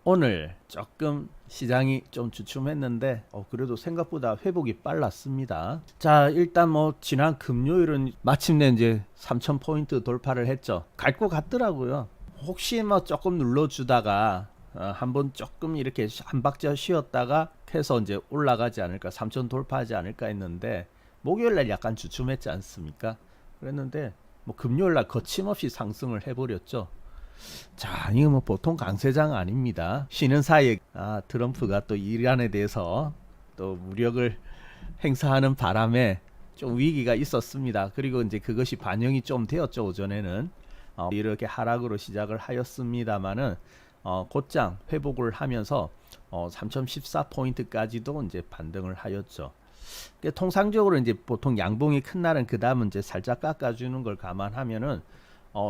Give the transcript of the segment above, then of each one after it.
오늘 조금 시장이 좀 주춤했는데 그래도 생각보다 회복이 빨랐습니다. 자, 일단 뭐 지난 금요일은 마침내 이제 3,000포인트 돌파를 했죠. 갈 것 같더라고요. 혹시 뭐 조금 눌러주다가 한번 조금 이렇게 한 박자 쉬었다가 해서 이제 올라가지 않을까, 3,000 돌파하지 않을까 했는데 목요일날 약간 주춤했지 않습니까? 그랬는데 뭐 금요일날 거침없이 상승을 해버렸죠. 자, 이거 뭐 보통 강세장 아닙니다. 쉬는 사이에 트럼프가 또 이란에 대해서 또 무력을 행사하는 바람에 좀 위기가 있었습니다. 그리고 이제 그것이 반영이 좀 되었죠. 오전에는 이렇게 하락으로 시작을 하였습니다만은 곧장 회복을 하면서 3014포인트까지도 이제 반등을 하였죠. 통상적으로 이제 보통 양봉이 큰 날은 그 다음은 이제 살짝 깎아주는 걸 감안하면은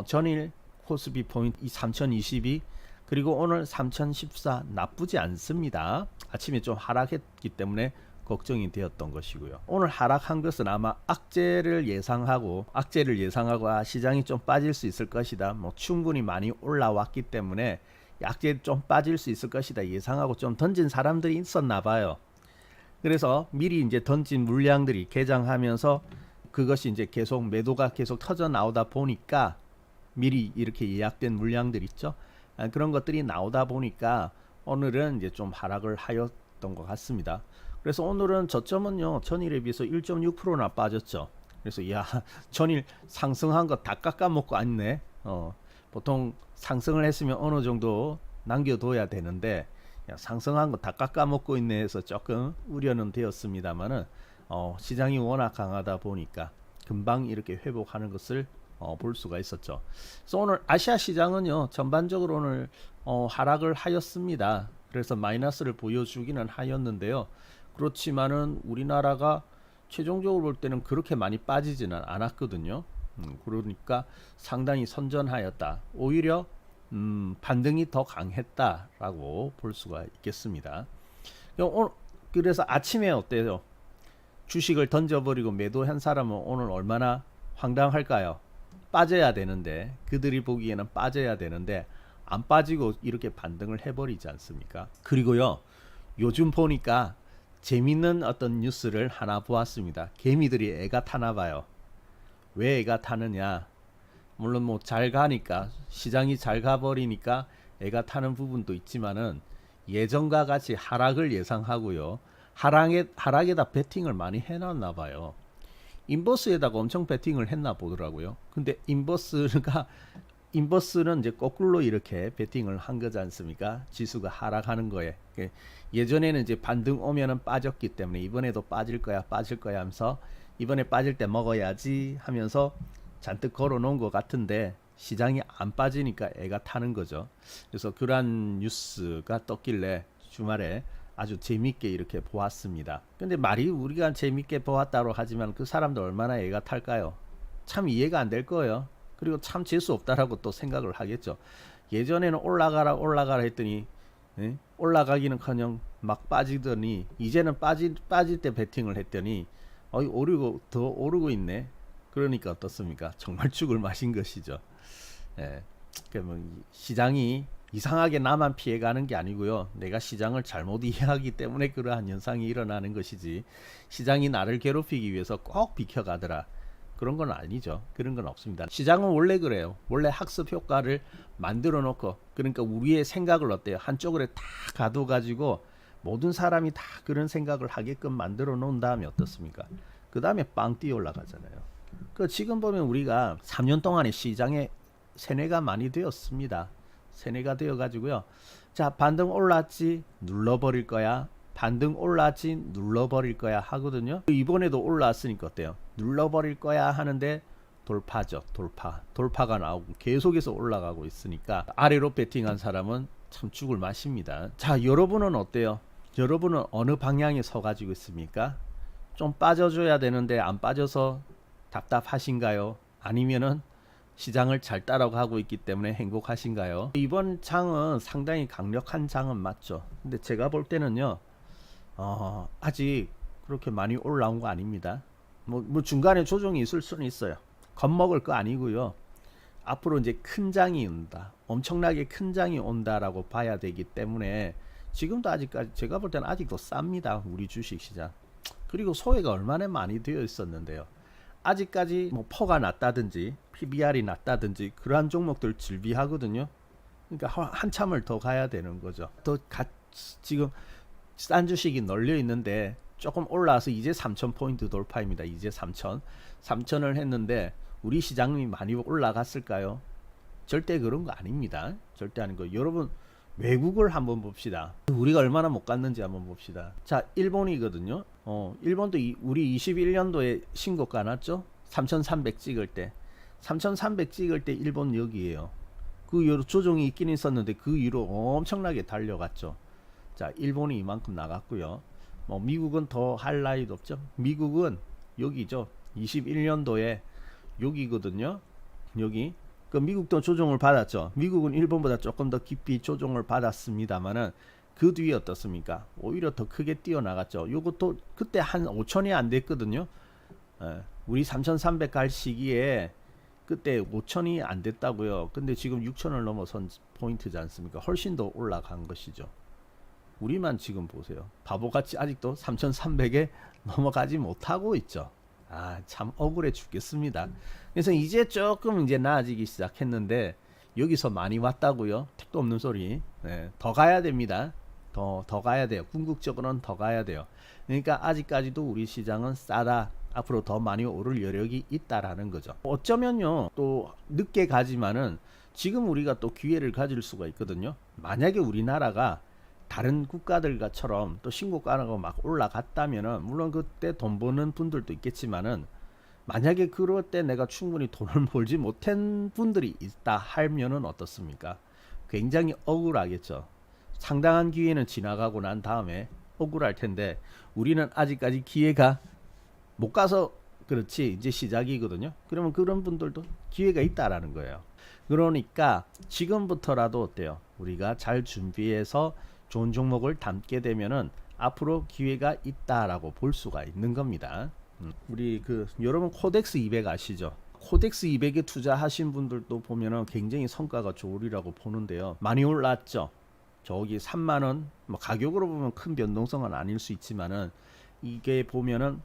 전일 코스피 포인트 3022 그리고 오늘 3014 나쁘지 않습니다. 아침에 좀 하락했기 때문에 걱정이 되었던 것이고요. 오늘 하락한 것은 아마 악재를 예상하고 시장이 좀 빠질 수 있을 것이다. 뭐 충분히 많이 올라왔기 때문에 악재 좀 빠질 수 있을 것이다 예상하고 좀 던진 사람들이 있었나 봐요. 그래서 미리 이제 던진 물량들이 개장하면서 그것이 이제 계속 매도가 계속 터져 나오다 보니까 미리 이렇게 예약된 물량들 있죠. 그런 것들이 나오다 보니까 오늘은 이제 좀 하락을 하였던 것 같습니다. 그래서 오늘은 저점은요 전일에 비해서 1.6%나 빠졌죠. 그래서 야, 전일 상승한 거 다 깎아먹고 왔네. 보통 상승을 했으면 어느 정도 남겨둬야 되는데 상승한 거 다 깎아먹고 있네 해서 조금 우려는 되었습니다만은 시장이 워낙 강하다 보니까 금방 이렇게 회복하는 것을 볼 수가 있었죠. 그래서 오늘 아시아 시장은요 전반적으로 오늘 하락을 하였습니다. 그래서 마이너스를 보여주기는 하였는데요. 그렇지만은 우리나라가 최종적으로 볼 때는 그렇게 많이 빠지지는 않았거든요. 그러니까 상당히 선전하였다. 오히려 반등이 더 강했다라고 볼 수가 있겠습니다. 그래서 아침에 어때요? 주식을 던져버리고 매도한 사람은 오늘 얼마나 황당할까요? 빠져야 되는데, 그들이 보기에는 빠져야 되는데 안 빠지고 이렇게 반등을 해버리지 않습니까? 그리고요 요즘 보니까 재밌는 어떤 뉴스를 하나 보았습니다. 개미들이 애가 타나 봐요. 왜 애가 타느냐, 물론 뭐 잘 가니까, 시장이 잘 가버리니까 애가 타는 부분도 있지만은 예전과 같이 하락을 예상하고요, 하락에다 베팅을 많이 해놨나 봐요. 인버스에다가 엄청 베팅을 했나 보더라고요. 근데 인버스는 이제 거꾸로 이렇게 베팅을 한 거지 않습니까? 지수가 하락하는 거에. 예전에는 이제 반등 오면은 빠졌기 때문에 이번에도 빠질 거야 하면서 이번에 빠질 때 먹어야지 하면서 잔뜩 걸어 놓은 것 같은데 시장이 안 빠지니까 애가 타는 거죠. 그래서 그러한 뉴스가 떴길래 주말에 아주 재밌게 이렇게 보았습니다. 근데 말이 우리가 재밌게 보았다고 하지만 그 사람들 얼마나 애가 탈까요? 참 이해가 안 될 거예요. 그리고 참 재수 없다라고 또 생각을 하겠죠. 예전에는 올라가라 했더니 올라가기는커녕 막 빠지더니 이제는 빠질 때 베팅을 했더니 오르고 더 오르고 있네. 그러니까 어떻습니까? 정말 죽을 맛인 것이죠. 예. 그러면 시장이 이상하게 나만 피해가는 게 아니고요. 내가 시장을 잘못 이해하기 때문에 그러한 현상이 일어나는 것이지, 시장이 나를 괴롭히기 위해서 꼭 비켜가더라, 그런 건 아니죠. 그런 건 없습니다. 시장은 원래 그래요. 원래 학습 효과를 만들어 놓고, 그러니까 우리의 생각을 어때요? 한쪽으로 다 가둬가지고 모든 사람이 다 그런 생각을 하게끔 만들어 놓은 다음에 어떻습니까? 그 다음에 빵 뛰어 올라가잖아요. 지금 보면 우리가 3년 동안에 시장에 세뇌가 많이 되었습니다. 세뇌가 되어 가지고요. 자, 반등 올랐지 눌러버릴 거야. 반등 올랐지 눌러버릴 거야 하거든요. 이번에도 올랐으니까 어때요? 눌러버릴 거야 하는데 돌파죠. 돌파가 나오고 계속해서 올라가고 있으니까 아래로 베팅한 사람은 참 죽을 맛입니다. 자, 여러분은 어때요? 여러분은 어느 방향에 서 가지고 있습니까? 좀 빠져줘야 되는데 안 빠져서 답답하신가요? 아니면은 시장을 잘 따라가고 있기 때문에 행복하신가요? 이번 장은 상당히 강력한 장은 맞죠. 근데 제가 볼 때는요, 아직 그렇게 많이 올라온 거 아닙니다. 뭐 중간에 조정이 있을 수는 있어요. 겁먹을 거 아니고요. 앞으로 이제 큰 장이 온다. 엄청나게 큰 장이 온다라고 봐야 되기 때문에 지금도 아직까지 제가 볼 때는 아직도 쌉니다. 우리 주식시장. 그리고 소외가 얼마나 많이 되어 있었는데요. 아직까지 뭐 퍼가 낮다든지 PBR이 낮다든지 그러한 종목들 즐비하거든요. 그러니까 한참을 더 가야 되는 거죠. 지금 싼 주식이 널려 있는데 조금 올라와서 이제 3,000포인트 돌파입니다. 이제 3,000을 했는데 우리 시장이 많이 올라갔을까요? 절대 그런 거 아닙니다. 절대 아닌 거. 여러분 외국을 한번 봅시다. 우리가 얼마나 못 갔는지 한번 봅시다. 자, 일본이거든요. 일본도 우리 21년도에 신고가 났죠? 3,300 찍을 때. 3,300 찍을 때 일본 여기에요. 그 이후로 조정이 있긴 있었는데 그 이후로 엄청나게 달려갔죠. 자, 일본이 이만큼 나갔고요. 뭐 미국은 더 할 나위도 없죠. 미국은 여기죠. 21년도에 여기거든요. 여기. 그 미국도 조정을 받았죠. 미국은 일본보다 조금 더 깊이 조정을 받았습니다만은 그 뒤에 어떻습니까? 오히려 더 크게 뛰어나갔죠. 요것도 그때 한 5천이 안 됐거든요. 우리 3,300 갈 시기에 그때 5천이 안 됐다고요. 근데 지금 6천을 넘어선 포인트지 않습니까? 훨씬 더 올라간 것이죠. 우리만 지금 보세요. 바보같이 아직도 3,300에 넘어가지 못하고 있죠. 아, 참 억울해 죽겠습니다. 그래서 이제 조금 이제 나아지기 시작했는데 여기서 많이 왔다고요? 택도 없는 소리. 네, 더 가야 됩니다. 더 가야 돼요. 궁극적으로는 더 가야 돼요. 그러니까 아직까지도 우리 시장은 싸다. 앞으로 더 많이 오를 여력이 있다라는 거죠. 어쩌면요, 또 늦게 가지만은 지금 우리가 또 기회를 가질 수가 있거든요. 만약에 우리나라가 다른 국가들과처럼 또 신고가가 막 올라갔다면은 물론 그때 돈 버는 분들도 있겠지만은 만약에 그럴 때 내가 충분히 돈을 벌지 못한 분들이 있다 하면은 어떻습니까? 굉장히 억울하겠죠. 상당한 기회는 지나가고 난 다음에 억울할 텐데 우리는 아직까지 기회가 못 가서 그렇지 이제 시작이거든요. 그러면 그런 분들도 기회가 있다라는 거예요. 그러니까 지금부터라도 어때요? 우리가 잘 준비해서 좋은 종목을 담게 되면은 앞으로 기회가 있다라고 볼 수가 있는 겁니다. 우리 여러분 코덱스 200 아시죠? 코덱스 200에 투자하신 분들도 보면은 굉장히 성과가 좋으리라고 보는데요. 많이 올랐죠. 저기 3만 원, 뭐 가격으로 보면 큰 변동성은 아닐 수 있지만은 이게 보면은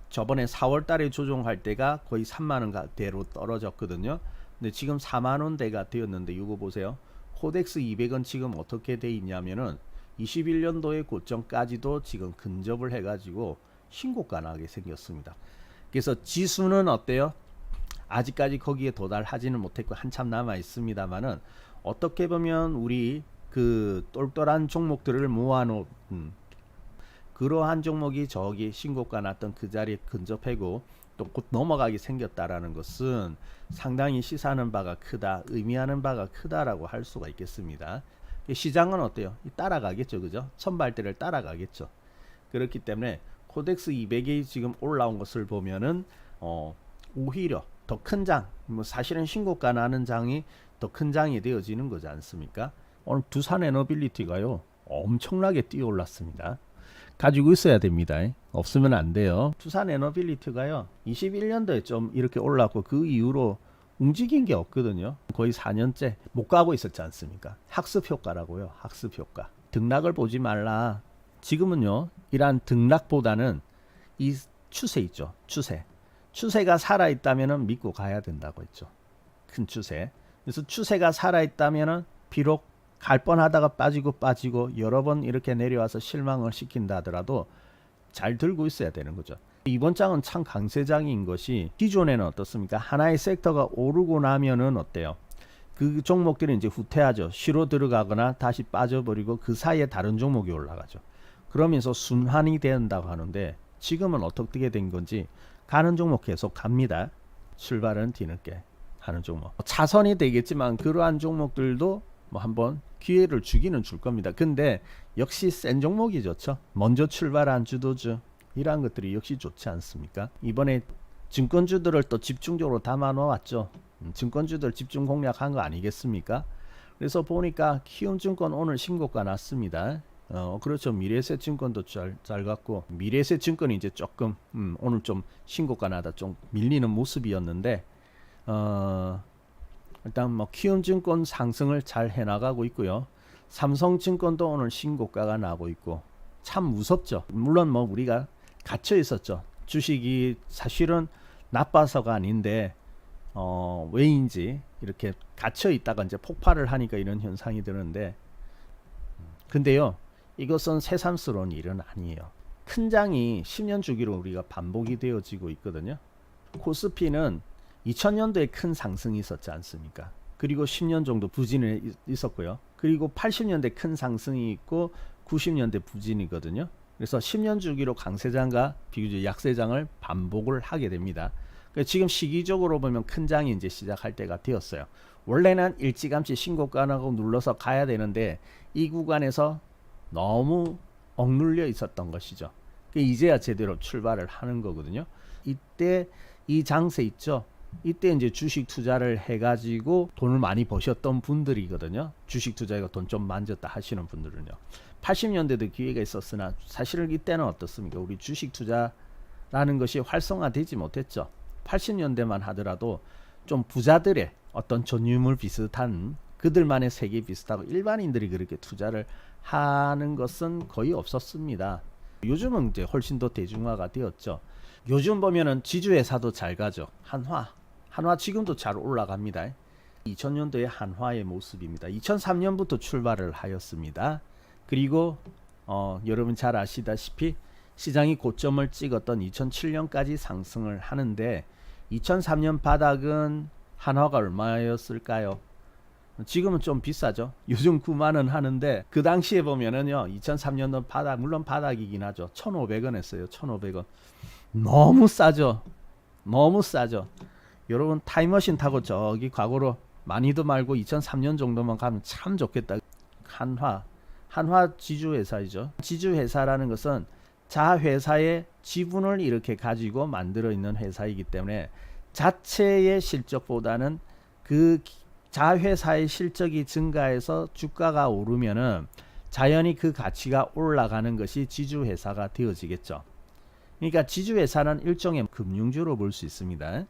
저번에 4월 달에 조정할 때가 거의 3만 원대로 떨어졌거든요. 근데 지금 4만 원대가 되었는데 이거 보세요. 코덱스 200은 지금 어떻게 돼 있냐면은 21년도의 고점까지도 지금 근접을 해가지고 신고가 나게 생겼습니다. 그래서 지수는 어때요? 아직까지 거기에 도달하지는 못했고 한참 남아 있습니다만은 어떻게 보면 우리 그 똘똘한 종목들을 모아놓은 그러한 종목이 저기 신고가 났던 그 자리에 근접하고 또 곧 넘어가게 생겼다라는 것은 상당히 시사하는 바가 크다, 의미하는 바가 크다라고 할 수가 있겠습니다. 시장은 어때요? 따라가겠죠, 그죠? 선발대를 따라가겠죠. 그렇기 때문에 코덱스 200이 지금 올라온 것을 보면은 오히려 더 큰 장, 뭐 사실은 신고가 나는 장이 더 큰 장이 되어지는 거지 않습니까? 오늘 두산에너빌리티가요 엄청나게 뛰어 올랐습니다. 가지고 있어야 됩니다. 없으면 안 돼요. 두산에너빌리티가요 21년도에 좀 이렇게 올랐고 그 이후로 움직인 게 없거든요. 거의 4년째 못 가고 있었지 않습니까? 학습 효과라고요. 학습 효과. 등락을 보지 말라. 지금은요 이러한 등락보다는 이 추세 있죠. 추세가 살아있다면 믿고 가야 된다고 했죠. 큰 추세. 그래서 추세가 살아있다면 비록 갈 뻔하다가 빠지고 여러 번 이렇게 내려와서 실망을 시킨다 하더라도 잘 들고 있어야 되는 거죠. 이번 장은 참 강세장인 것이 기존에는 어떻습니까? 하나의 섹터가 오르고 나면은 어때요? 그 종목들이 이제 후퇴하죠. 쉬로 들어가거나 다시 빠져버리고 그 사이에 다른 종목이 올라가죠. 그러면서 순환이 된다고 하는데 지금은 어떻게 된 건지 가는 종목 계속 갑니다. 출발은 뒤늦게 하는 종목. 차선이 되겠지만 그러한 종목들도 뭐 한번 기회를 주기는 줄 겁니다. 근데 역시 센 종목이 좋죠. 먼저 출발한 주도주 이러한 것들이 역시 좋지 않습니까? 이번에 증권주들을 또 집중적으로 담아 놓았죠. 증권주들 집중 공략한 거 아니겠습니까? 그래서 보니까 키움증권 오늘 신고가 났습니다. 그렇죠. 미래에셋증권도 잘 갔고 미래에셋증권이 이제 조금 오늘 좀 신고가 나다 좀 밀리는 모습이었는데 일단 뭐 키움증권 상승을 잘 해나가고 있고요. 삼성증권도 오늘 신고가가 나고 있고 참 무섭죠. 물론 뭐 우리가 갇혀 있었죠. 주식이 사실은 나빠서가 아닌데 왜인지 이렇게 갇혀 있다가 이제 폭발을 하니까 이런 현상이 드는데, 근데요 이것은 새삼스러운 일은 아니에요. 큰 장이 10년 주기로 우리가 반복이 되어지고 있거든요. 코스피는 2000년도에 큰 상승이 있었지 않습니까? 그리고 10년 정도 부진이 있었고요. 그리고 80년대 큰 상승이 있고 90년대 부진이거든요. 그래서 10년 주기로 강세장과 비교적 약세장을 반복을 하게 됩니다. 지금 시기적으로 보면 큰 장이 이제 시작할 때가 되었어요. 원래는 일찌감치 신고가라고 눌러서 가야 되는데 이 구간에서 너무 억눌려 있었던 것이죠. 이제야 제대로 출발을 하는 거거든요. 이때 이 장세 있죠. 이때 이제 주식 투자를 해가지고 돈을 많이 버셨던 분들이거든요. 주식 투자에 돈 좀 만졌다 하시는 분들은요. 80년대도 기회가 있었으나 사실은 이때는 어떻습니까? 우리 주식 투자라는 것이 활성화되지 못했죠. 80년대만 하더라도 좀 부자들의 어떤 전유물 비슷한 그들만의 세계 비슷하고 일반인들이 그렇게 투자를 하는 것은 거의 없었습니다. 요즘은 이제 훨씬 더 대중화가 되었죠. 요즘 보면은 지주회사도 잘 가죠. 한화 지금도 잘 올라갑니다. 2000년도의 한화의 모습입니다. 2003년부터 출발을 하였습니다. 그리고 여러분 잘 아시다시피 시장이 고점을 찍었던 2007년까지 상승을 하는데 2003년 바닥은 한화가 얼마였을까요? 지금은 좀 비싸죠. 요즘 9만원 하는데 그 당시에 보면은요 2003년도 바닥, 물론 바닥이긴 하죠. 1,500원 했어요. 1,500원. 너무 싸죠. 너무 싸죠. 여러분 타임머신 타고 저기 과거로 많이도 말고 2003년 정도만 가면 참 좋겠다. 한화 지주회사이죠. 지주회사라는 것은 자회사의 지분을 이렇게 가지고 만들어 있는 회사이기 때문에 자체의 실적보다는 그 자회사의 실적이 증가해서 주가가 오르면은 자연히 그 가치가 올라가는 것이 지주회사가 되어지겠죠. 그러니까 지주회사는 일종의 금융주로 볼 수 있습니다.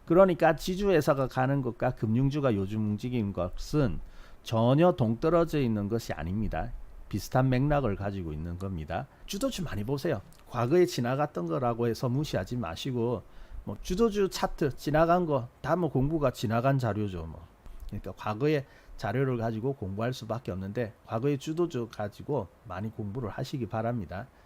그러니까 지주회사가 가는 것과 금융주가 요즘 움직이는 것은 전혀 동떨어져 있는 것이 아닙니다. 비슷한 맥락을 가지고 있는 겁니다. 주도주 많이 보세요. 과거에 지나갔던 거라고 해서 무시하지 마시고 뭐 주도주 차트 지나간 거 다 뭐 공부가 지나간 자료죠. 뭐. 그러니까 과거의 자료를 가지고 공부할 수밖에 없는데 과거의 주도주 가지고 많이 공부를 하시기 바랍니다.